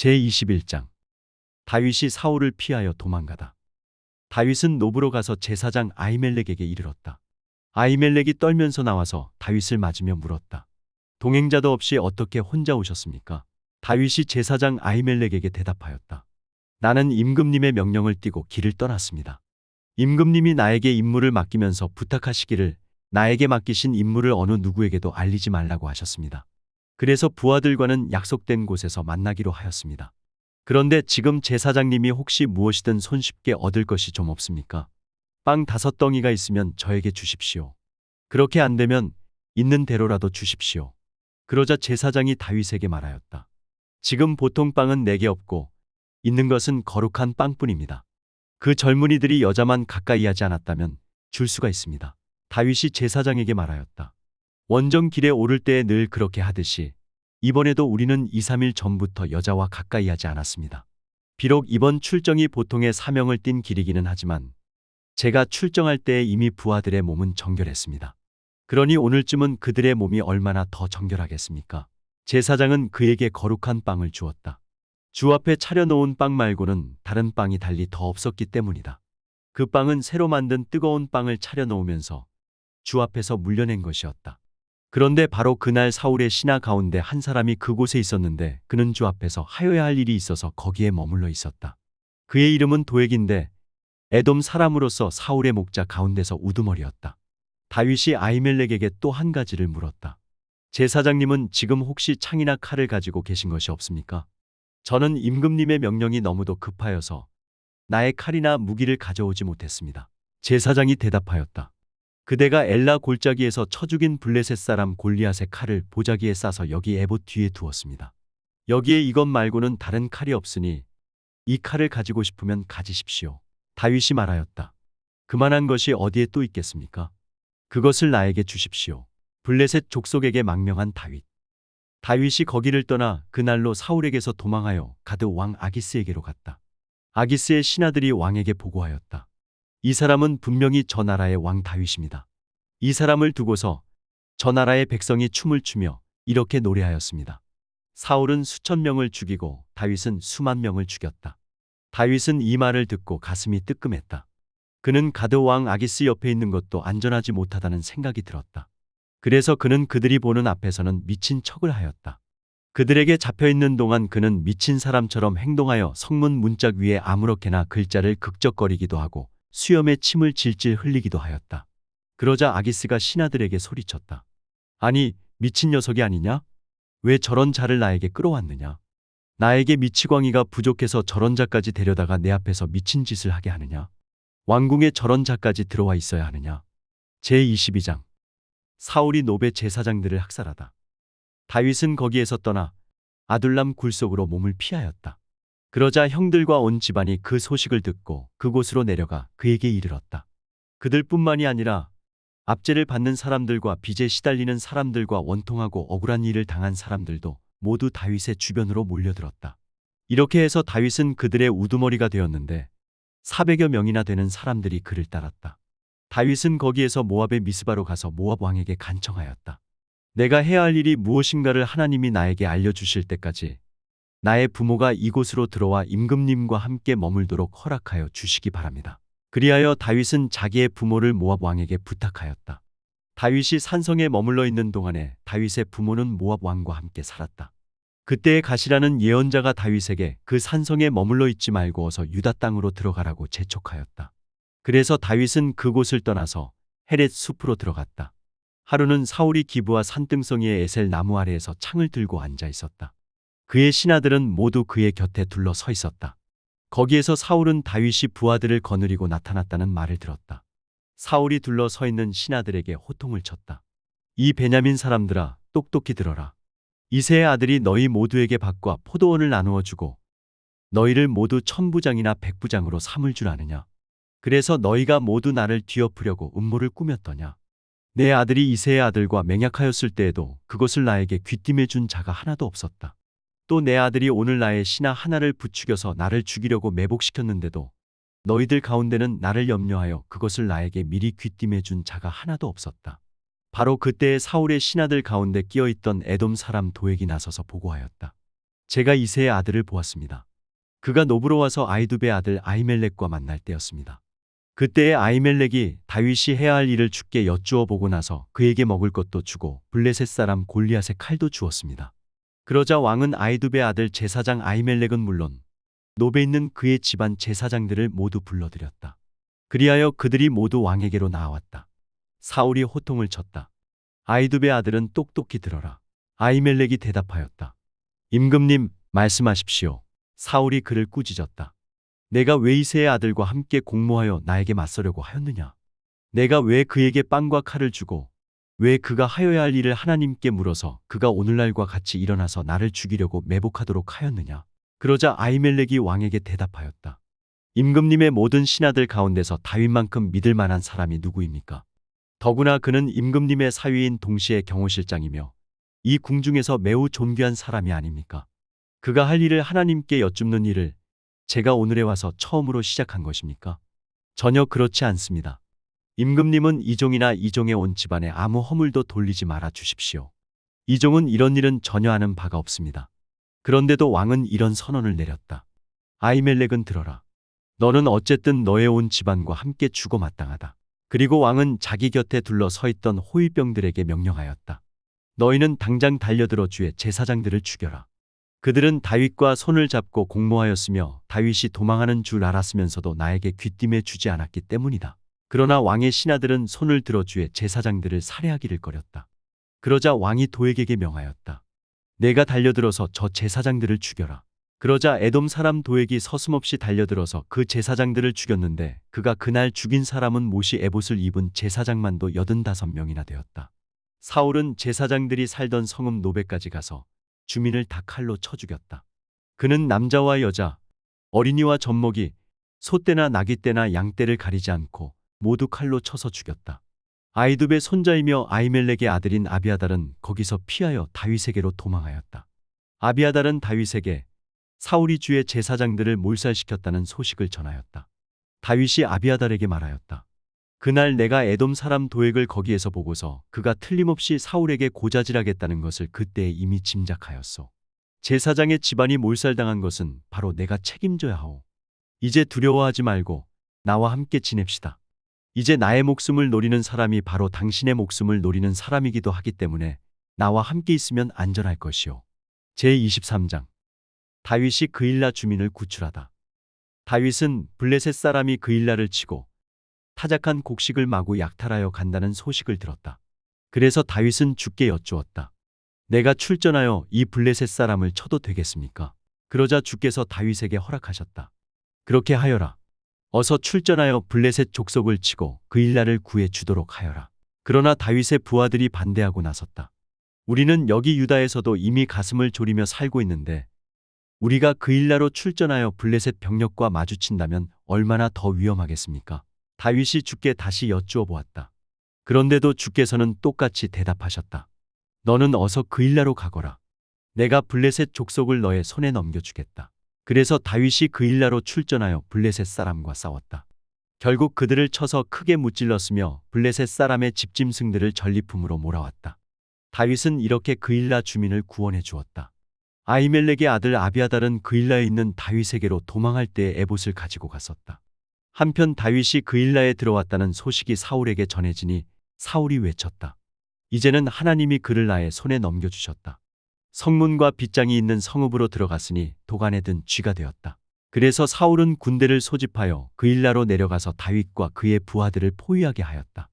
제21장 다윗이 사울을 피하여 도망가다. 다윗은 노브로 가서 제사장 아히멜렉에게 이르렀다. 아히멜렉이 떨면서 나와서 다윗을 맞으며 물었다. 동행자도 없이 어떻게 혼자 오셨습니까? 다윗이 제사장 아히멜렉에게 대답하였다. 나는 임금님의 명령을 띠고 길을 떠났습니다. 임금님이 나에게 임무를 맡기면서 부탁하시기를 나에게 맡기신 임무를 어느 누구에게도 알리지 말라고 하셨습니다. 그래서 부하들과는 약속된 곳에서 만나기로 하였습니다. 그런데 지금 제사장님이 혹시 무엇이든 손쉽게 얻을 것이 좀 없습니까? 빵 5덩이가 있으면 저에게 주십시오. 그렇게 안 되면 있는 대로라도 주십시오. 그러자 제사장이 다윗에게 말하였다. 지금 보통 빵은 내게 없고 있는 것은 거룩한 빵뿐입니다. 그 젊은이들이 여자만 가까이 하지 않았다면 줄 수가 있습니다. 다윗이 제사장에게 말하였다. 원정 길에 오를 때에 늘 그렇게 하듯이 이번에도 우리는 2, 3일 전부터 여자와 가까이 하지 않았습니다. 비록 이번 출정이 보통의 사명을 띤 길이기는 하지만 제가 출정할 때에 이미 부하들의 몸은 정결했습니다. 그러니 오늘쯤은 그들의 몸이 얼마나 더 정결하겠습니까? 제사장은 그에게 거룩한 빵을 주었다. 주 앞에 차려놓은 빵 말고는 다른 빵이 달리 더 없었기 때문이다. 그 빵은 새로 만든 뜨거운 빵을 차려놓으면서 주 앞에서 물려낸 것이었다. 그런데 바로 그날 사울의 신하 가운데 한 사람이 그곳에 있었는데 그는 주 앞에서 하여야 할 일이 있어서 거기에 머물러 있었다. 그의 이름은 도액인데 에돔 사람으로서 사울의 목자 가운데서 우두머리였다. 다윗이 아히멜렉에게 또 한 가지를 물었다. 제사장님은 지금 혹시 창이나 칼을 가지고 계신 것이 없습니까? 저는 임금님의 명령이 너무도 급하여서 나의 칼이나 무기를 가져오지 못했습니다. 제사장이 대답하였다. 그대가 엘라 골짜기에서 쳐 죽인 블레셋 사람 골리앗의 칼을 보자기에 싸서 여기 에봇 뒤에 두었습니다. 여기에 이것 말고는 다른 칼이 없으니 이 칼을 가지고 싶으면 가지십시오. 다윗이 말하였다. 그만한 것이 어디에 또 있겠습니까? 그것을 나에게 주십시오. 블레셋 족속에게 망명한 다윗. 다윗이 거기를 떠나 그날로 사울에게서 도망하여 가드 왕 아기스에게로 갔다. 아기스의 신하들이 왕에게 보고하였다. 이 사람은 분명히 저 나라의 왕 다윗입니다. 이 사람을 두고서 저 나라의 백성이 춤을 추며 이렇게 노래하였습니다. 사울은 수천 명을 죽이고 다윗은 수만 명을 죽였다. 다윗은 이 말을 듣고 가슴이 뜨끔했다. 그는 가드 왕 아기스 옆에 있는 것도 안전하지 못하다는 생각이 들었다. 그래서 그는 그들이 보는 앞에서는 미친 척을 하였다. 그들에게 잡혀있는 동안 그는 미친 사람처럼 행동하여 성문 문짝 위에 아무렇게나 글자를 극적거리기도 하고 수염에 침을 질질 흘리기도 하였다. 그러자 아기스가 신하들에게 소리쳤다. 아니, 미친 녀석이 아니냐? 왜 저런 자를 나에게 끌어왔느냐? 나에게 미치광이가 부족해서 저런 자까지 데려다가 내 앞에서 미친 짓을 하게 하느냐? 왕궁에 저런 자까지 들어와 있어야 하느냐? 제22장 사울이 노베 제사장들을 학살하다. 다윗은 거기에서 떠나 아둘람 굴속으로 몸을 피하였다. 그러자 형들과 온 집안이 그 소식을 듣고 그곳으로 내려가 그에게 이르렀다. 그들뿐만이 아니라 압제를 받는 사람들과 빚에 시달리는 사람들과 원통하고 억울한 일을 당한 사람들도 모두 다윗의 주변으로 몰려들었다. 이렇게 해서 다윗은 그들의 우두머리가 되었는데 400여 명이나 되는 사람들이 그를 따랐다. 다윗은 거기에서 모압의 미스바로 가서 모압 왕에게 간청하였다. 내가 해야 할 일이 무엇인가를 하나님이 나에게 알려주실 때까지 나의 부모가 이곳으로 들어와 임금님과 함께 머물도록 허락하여 주시기 바랍니다. 그리하여 다윗은 자기의 부모를 모압 왕에게 부탁하였다. 다윗이 산성에 머물러 있는 동안에 다윗의 부모는 모압 왕과 함께 살았다. 그때에 가시라는 예언자가 다윗에게 그 산성에 머물러 있지 말고 어서 유다 땅으로 들어가라고 재촉하였다. 그래서 다윗은 그곳을 떠나서 헤렛 숲으로 들어갔다. 하루는 사울이 기브와 산등성이의 에셀 나무 아래에서 창을 들고 앉아 있었다. 그의 신하들은 모두 그의 곁에 둘러 서 있었다. 거기에서 사울은 다윗이 부하들을 거느리고 나타났다는 말을 들었다. 사울이 둘러 서 있는 신하들에게 호통을 쳤다. 이 베냐민 사람들아, 똑똑히 들어라. 이새의 아들이 너희 모두에게 밭과 포도원을 나누어 주고 너희를 모두 1000부장이나 100부장으로 삼을 줄 아느냐? 그래서 너희가 모두 나를 뒤엎으려고 음모를 꾸몄더냐? 내 아들이 이새의 아들과 맹약하였을 때에도 그것을 나에게 귀띔해 준 자가 하나도 없었다. 또 내 아들이 오늘 나의 신하 하나를 부추겨서 나를 죽이려고 매복시켰는데도 너희들 가운데는 나를 염려하여 그것을 나에게 미리 귀띔해 준 자가 하나도 없었다. 바로 그때에 사울의 신하들 가운데 끼어있던 에돔 사람 도액이 나서서 보고하였다. 제가 이새의 아들을 보았습니다. 그가 노브로 와서 아히두베 아들 아히멜렉과 만날 때였습니다. 그때의 아히멜렉이 다윗이 해야 할 일을 주께 여쭈어 보고 나서 그에게 먹을 것도 주고 블레셋 사람 골리앗의 칼도 주었습니다. 그러자 왕은 아히두베 아들 제사장 아히멜렉은 물론 노베 있는 그의 집안 제사장들을 모두 불러들였다. 그리하여 그들이 모두 왕에게로 나아왔다. 사울이 호통을 쳤다. 아히두베 아들은 똑똑히 들어라. 아히멜렉이 대답하였다. 임금님, 말씀하십시오. 사울이 그를 꾸짖었다. 내가 왜 이새의 아들과 함께 공모하여 나에게 맞서려고 하였느냐? 내가 왜 그에게 빵과 칼을 주고 왜 그가 하여야 할 일을 하나님께 물어서 그가 오늘날과 같이 일어나서 나를 죽이려고 매복하도록 하였느냐? 그러자 아히멜렉이 왕에게 대답하였다. 임금님의 모든 신하들 가운데서 다윗만큼 믿을 만한 사람이 누구입니까? 더구나 그는 임금님의 사위인 동시에 경호실장이며 이 궁중에서 매우 존귀한 사람이 아닙니까? 그가 할 일을 하나님께 여쭙는 일을 제가 오늘에 와서 처음으로 시작한 것입니까? 전혀 그렇지 않습니다. 임금님은 이종이나 이종에 온 집안에 아무 허물도 돌리지 말아 주십시오. 이종은 이런 일은 전혀 아는 바가 없습니다. 그런데도 왕은 이런 선언을 내렸다. 아히멜렉은 들어라. 너는 어쨌든 너의 온 집안과 함께 죽어 마땅하다. 그리고 왕은 자기 곁에 둘러 서 있던 호위병들에게 명령하였다. 너희는 당장 달려들어 주의 제사장들을 죽여라. 그들은 다윗과 손을 잡고 공모하였으며 다윗이 도망하는 줄 알았으면서도 나에게 귀띔해 주지 않았기 때문이다. 그러나 왕의 신하들은 손을 들어 주의 제사장들을 살해하기를 꺼렸다. 그러자 왕이 도액에게 명하였다. 내가 달려들어서 저 제사장들을 죽여라. 그러자 에돔 사람 도액이 서슴없이 달려들어서 그 제사장들을 죽였는데 그가 그날 죽인 사람은 못이 에봇을 입은 제사장만도 85명이나 되었다. 사울은 제사장들이 살던 성읍 노베까지 가서 주민을 다 칼로 쳐 죽였다. 그는 남자와 여자, 어린이와 젖먹이, 소떼나 나귀떼나 양떼를 가리지 않고 모두 칼로 쳐서 죽였다. 아히두베 손자이며 아히멜렉의 아들인 아비아달은 거기서 피하여 다윗에게로 도망하였다. 아비아달은 다윗에게 사울이 주의 제사장들을 몰살시켰다는 소식을 전하였다. 다윗이 아비아달에게 말하였다. 그날 내가 에돔 사람 도액을 거기에서 보고서 그가 틀림없이 사울에게 고자질하겠다는 것을 그때 이미 짐작하였소. 제사장의 집안이 몰살당한 것은 바로 내가 책임져야 하오. 이제 두려워하지 말고 나와 함께 지냅시다. 이제 나의 목숨을 노리는 사람이 바로 당신의 목숨을 노리는 사람이기도 하기 때문에 나와 함께 있으면 안전할 것이오. 제23장 다윗이 그일라 주민을 구출하다. 다윗은 블레셋 사람이 그일라를 치고 타작한 곡식을 마구 약탈하여 간다는 소식을 들었다. 그래서 다윗은 주께 여쭈었다. 내가 출전하여 이 블레셋 사람을 쳐도 되겠습니까? 그러자 주께서 다윗에게 허락하셨다. 그렇게 하여라. 어서 출전하여 블레셋 족속을 치고 그일라를 구해 주도록 하여라. 그러나 다윗의 부하들이 반대하고 나섰다. 우리는 여기 유다에서도 이미 가슴을 졸이며 살고 있는데 우리가 그일라로 출전하여 블레셋 병력과 마주친다면 얼마나 더 위험하겠습니까? 다윗이 주께 다시 여쭈어 보았다. 그런데도 주께서는 똑같이 대답하셨다. 너는 어서 그일라로 가거라. 내가 블레셋 족속을 너의 손에 넘겨주겠다. 그래서 다윗이 그일라로 출전하여 블레셋 사람과 싸웠다. 결국 그들을 쳐서 크게 무찔렀으며 블레셋 사람의 집짐승들을 전리품으로 몰아왔다. 다윗은 이렇게 그일라 주민을 구원해 주었다. 아히멜렉의 아들 아비아달은 그일라에 있는 다윗에게로 도망할 때에 에봇을 가지고 갔었다. 한편 다윗이 그일라에 들어왔다는 소식이 사울에게 전해지니 사울이 외쳤다. 이제는 하나님이 그를 나의 손에 넘겨주셨다. 성문과 빗장이 있는 성읍으로 들어갔으니 도간에 든 쥐가 되었다. 그래서 사울은 군대를 소집하여 그일라로 내려가서 다윗과 그의 부하들을 포위하게 하였다.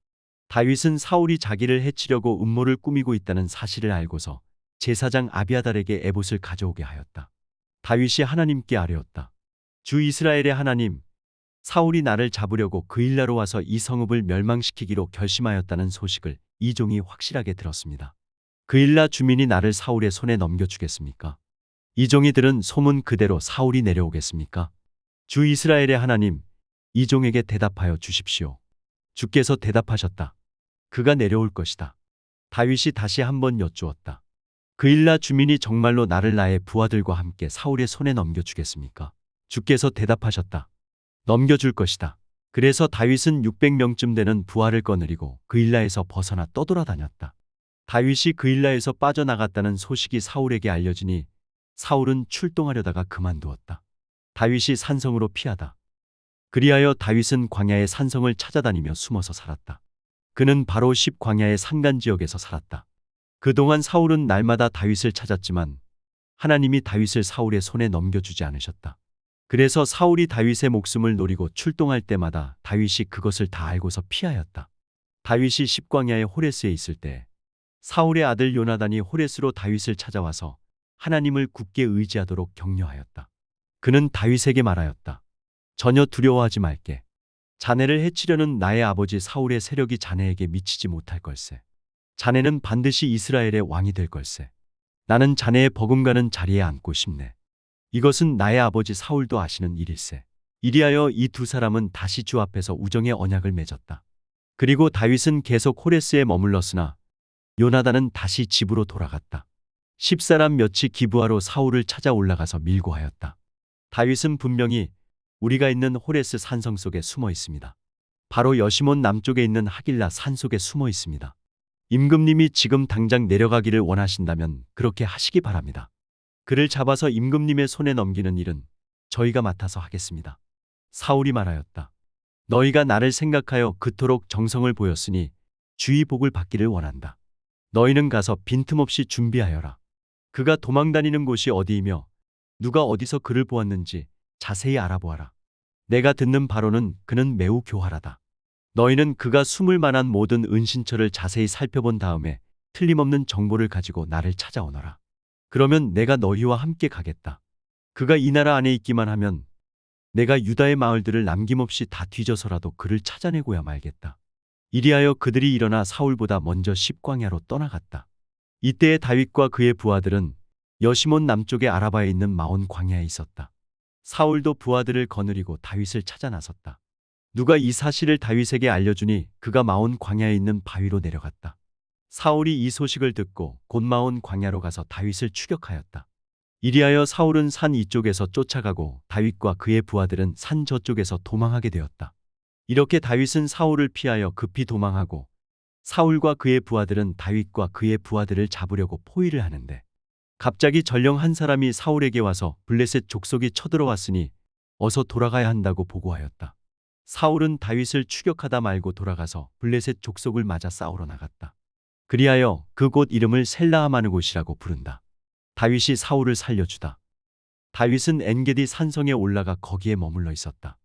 다윗은 사울이 자기를 해치려고 음모를 꾸미고 있다는 사실을 알고서 제사장 아비아달에게 에봇을 가져오게 하였다. 다윗이 하나님께 아뢰었다. 주 이스라엘의 하나님, 사울이 나를 잡으려고 그일라로 와서 이 성읍을 멸망시키기로 결심하였다는 소식을 이종이 확실하게 들었습니다. 그일라 주민이 나를 사울의 손에 넘겨주겠습니까? 이종이 들은 소문 그대로 사울이 내려오겠습니까? 주 이스라엘의 하나님, 이종에게 대답하여 주십시오. 주께서 대답하셨다. 그가 내려올 것이다. 다윗이 다시 한번 여쭈었다. 그일라 주민이 정말로 나를 나의 부하들과 함께 사울의 손에 넘겨주겠습니까? 주께서 대답하셨다. 넘겨줄 것이다. 그래서 다윗은 600명쯤 되는 부하를 거느리고 그일라에서 벗어나 떠돌아다녔다. 다윗이 그일라에서 빠져나갔다는 소식이 사울에게 알려지니 사울은 출동하려다가 그만두었다. 다윗이 산성으로 피하다. 그리하여 다윗은 광야의 산성을 찾아다니며 숨어서 살았다. 그는 바로 십 광야의 산간 지역에서 살았다. 그동안 사울은 날마다 다윗을 찾았지만 하나님이 다윗을 사울의 손에 넘겨주지 않으셨다. 그래서 사울이 다윗의 목숨을 노리고 출동할 때마다 다윗이 그것을 다 알고서 피하였다. 다윗이 십광야의 호레스에 있을 때 사울의 아들 요나단이 호레스로 다윗을 찾아와서 하나님을 굳게 의지하도록 격려하였다. 그는 다윗에게 말하였다. 전혀 두려워하지 말게. 자네를 해치려는 나의 아버지 사울의 세력이 자네에게 미치지 못할 걸세. 자네는 반드시 이스라엘의 왕이 될 걸세. 나는 자네의 버금가는 자리에 앉고 싶네. 이것은 나의 아버지 사울도 아시는 일일세. 이리하여 이 두 사람은 다시 주 앞에서 우정의 언약을 맺었다. 그리고 다윗은 계속 호레스에 머물렀으나 요나단은 다시 집으로 돌아갔다. 10사람 몇이 기브아로 사울을 찾아 올라가서 밀고 하였다. 다윗은 분명히 우리가 있는 호레스 산성 속에 숨어 있습니다. 바로 여시몬 남쪽에 있는 하길라 산 속에 숨어 있습니다. 임금님이 지금 당장 내려가기를 원하신다면 그렇게 하시기 바랍니다. 그를 잡아서 임금님의 손에 넘기는 일은 저희가 맡아서 하겠습니다. 사울이 말하였다. 너희가 나를 생각하여 그토록 정성을 보였으니 주의 복을 받기를 원한다. 너희는 가서 빈틈없이 준비하여라. 그가 도망다니는 곳이 어디이며 누가 어디서 그를 보았는지 자세히 알아보아라. 내가 듣는 바로는 그는 매우 교활하다. 너희는 그가 숨을 만한 모든 은신처를 자세히 살펴본 다음에 틀림없는 정보를 가지고 나를 찾아오너라. 그러면 내가 너희와 함께 가겠다. 그가 이 나라 안에 있기만 하면 내가 유다의 마을들을 남김없이 다 뒤져서라도 그를 찾아내고야 말겠다. 이리하여 그들이 일어나 사울보다 먼저 십광야로 떠나갔다. 이때에 다윗과 그의 부하들은 여시몬 남쪽의 아라바에 있는 마온 광야에 있었다. 사울도 부하들을 거느리고 다윗을 찾아 나섰다. 누가 이 사실을 다윗에게 알려주니 그가 마온 광야에 있는 바위로 내려갔다. 사울이 이 소식을 듣고 곧 마온 광야로 가서 다윗을 추격하였다. 이리하여 사울은 산 이쪽에서 쫓아가고 다윗과 그의 부하들은 산 저쪽에서 도망하게 되었다. 이렇게 다윗은 사울을 피하여 급히 도망하고 사울과 그의 부하들은 다윗과 그의 부하들을 잡으려고 포위를 하는데 갑자기 전령 한 사람이 사울에게 와서 블레셋 족속이 쳐들어왔으니 어서 돌아가야 한다고 보고하였다. 사울은 다윗을 추격하다 말고 돌아가서 블레셋 족속을 맞아 싸우러 나갔다. 그리하여 그 곳 이름을 셀라하마느곳이라고 부른다. 다윗이 사울을 살려주다. 다윗은 엔게디 산성에 올라가 거기에 머물러 있었다.